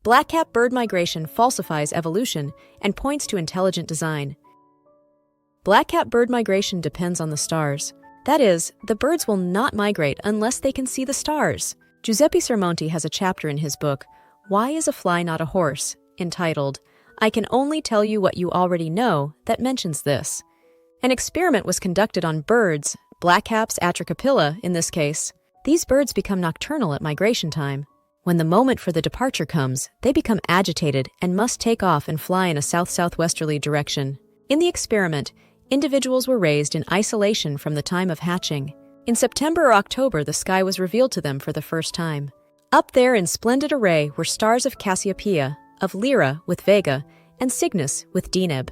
Blackcap bird migration falsifies evolution and points to intelligent design. Blackcap bird migration depends on the stars. That is, the birds will not migrate unless they can see the stars. Giuseppe Sermonti has a chapter in his book, Why is a Fly Not a Horse?, entitled, I Can Only Tell You What You Already Know, that mentions this. An experiment was conducted on birds, Blackcaps atricapilla in this case. These birds become nocturnal at migration time. When the moment for the departure comes, they become agitated and must take off and fly in a south-southwesterly direction. In the experiment, individuals were raised in isolation from the time of hatching. In September or October, the sky was revealed to them for the first time. Up there in splendid array were stars of Cassiopeia, of Lyra with Vega, and Cygnus with Deneb.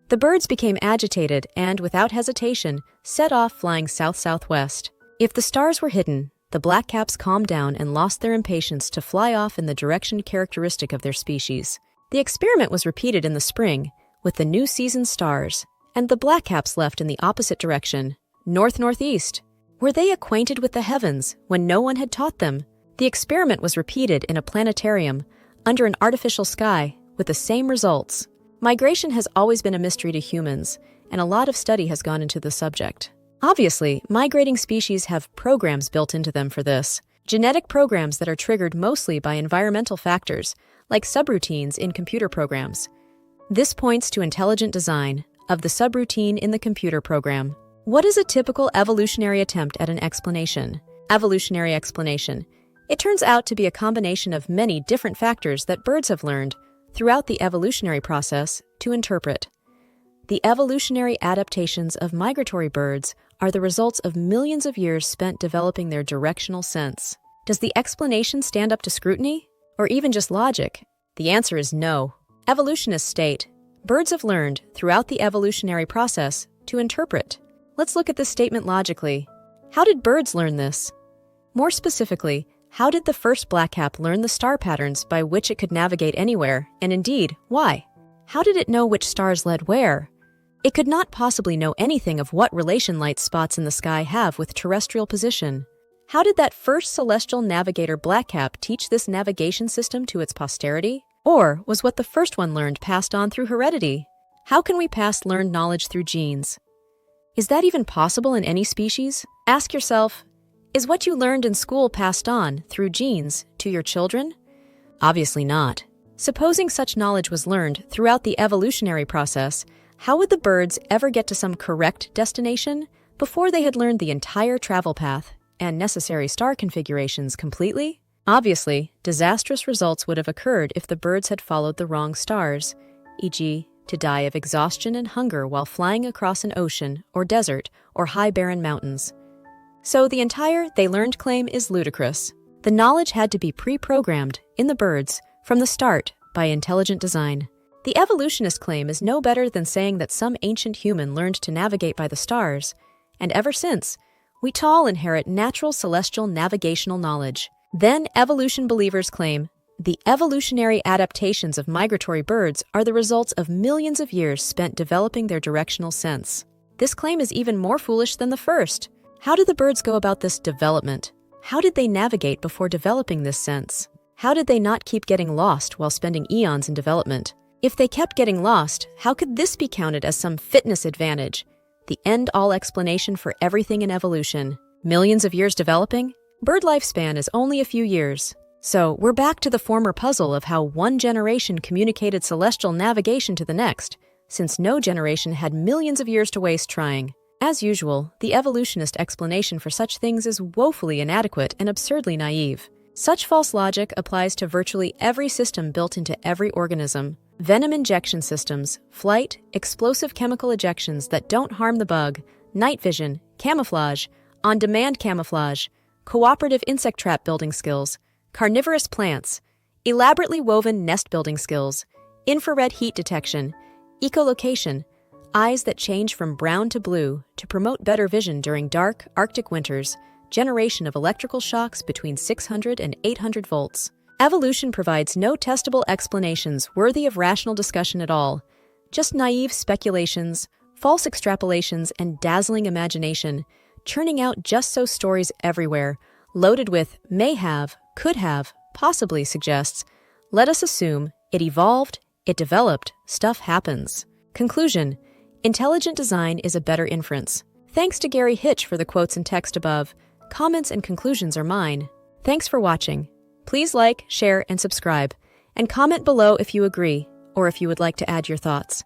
The birds became agitated and, without hesitation, set off flying south-southwest. If the stars were hidden, the Blackcaps calmed down and lost their impatience to fly off in the direction characteristic of their species. The experiment was repeated in the spring, with the new season stars, and the Blackcaps left in the opposite direction, north-northeast. Were they acquainted with the heavens when no one had taught them? The experiment was repeated in a planetarium, under an artificial sky, with the same results. Migration has always been a mystery to humans, and a lot of study has gone into the subject. Obviously, migrating species have programs built into them for this. Genetic programs that are triggered mostly by environmental factors, like subroutines in computer programs. This points to intelligent design of the subroutine in the computer program. What is a typical evolutionary attempt at an explanation? Evolutionary explanation. It turns out to be a combination of many different factors that birds have learned throughout the evolutionary process to interpret. The evolutionary adaptations of migratory birds are the results of millions of years spent developing their directional sense. Does the explanation stand up to scrutiny, or even just logic? The answer is no. Evolutionists state, birds have learned, throughout the evolutionary process, to interpret. Let's look at this statement logically. How did birds learn this? More specifically, how did the first blackcap learn the star patterns by which it could navigate anywhere, and indeed, why? How did it know which stars led where? It could not possibly know anything of what relation light spots in the sky have with terrestrial position. How did that first celestial navigator blackcap teach this navigation system to its posterity? Or was what the first one learned passed on through heredity? How can we pass learned knowledge through genes? Is that even possible in any species? Ask yourself, is what you learned in school passed on, through genes, to your children? Obviously not. Supposing such knowledge was learned throughout the evolutionary process, how would the birds ever get to some correct destination before they had learned the entire travel path and necessary star configurations completely? Obviously, disastrous results would have occurred if the birds had followed the wrong stars, e.g., to die of exhaustion and hunger while flying across an ocean or desert or high barren mountains. So the entire they learned claim is ludicrous. The knowledge had to be pre-programmed in the birds from the start by intelligent design. The evolutionist claim is no better than saying that some ancient human learned to navigate by the stars, and ever since, we all inherit natural celestial navigational knowledge. Then evolution believers claim the evolutionary adaptations of migratory birds are the results of millions of years spent developing their directional sense. This claim is even more foolish than the first. How did the birds go about this development? How did they navigate before developing this sense? How did they not keep getting lost while spending eons in development? If they kept getting lost, how could this be counted as some fitness advantage? The end-all explanation for everything in evolution. Millions of years developing? Bird lifespan is only a few years. So we're back to the former puzzle of how one generation communicated celestial navigation to the next, since no generation had millions of years to waste trying. As usual, the evolutionist explanation for such things is woefully inadequate and absurdly naive. Such false logic applies to virtually every system built into every organism. Venom injection systems, flight, explosive chemical ejections that don't harm the bug, night vision, camouflage, on-demand camouflage, cooperative insect trap building skills, carnivorous plants, elaborately woven nest building skills, infrared heat detection, echolocation, eyes that change from brown to blue to promote better vision during dark Arctic winters, generation of electrical shocks between 600 and 800 volts. Evolution provides no testable explanations worthy of rational discussion at all, just naive speculations, false extrapolations, and dazzling imagination, churning out just-so stories everywhere, loaded with may have, could have, possibly suggests, Let us assume it evolved, it developed, stuff happens. Conclusion: intelligent design is a better inference. Thanks to Gary Hitch for the quotes and text above. Comments and conclusions are mine. Thanks for watching. Please like, share, and subscribe. And comment below if you agree, or if you would like to add your thoughts.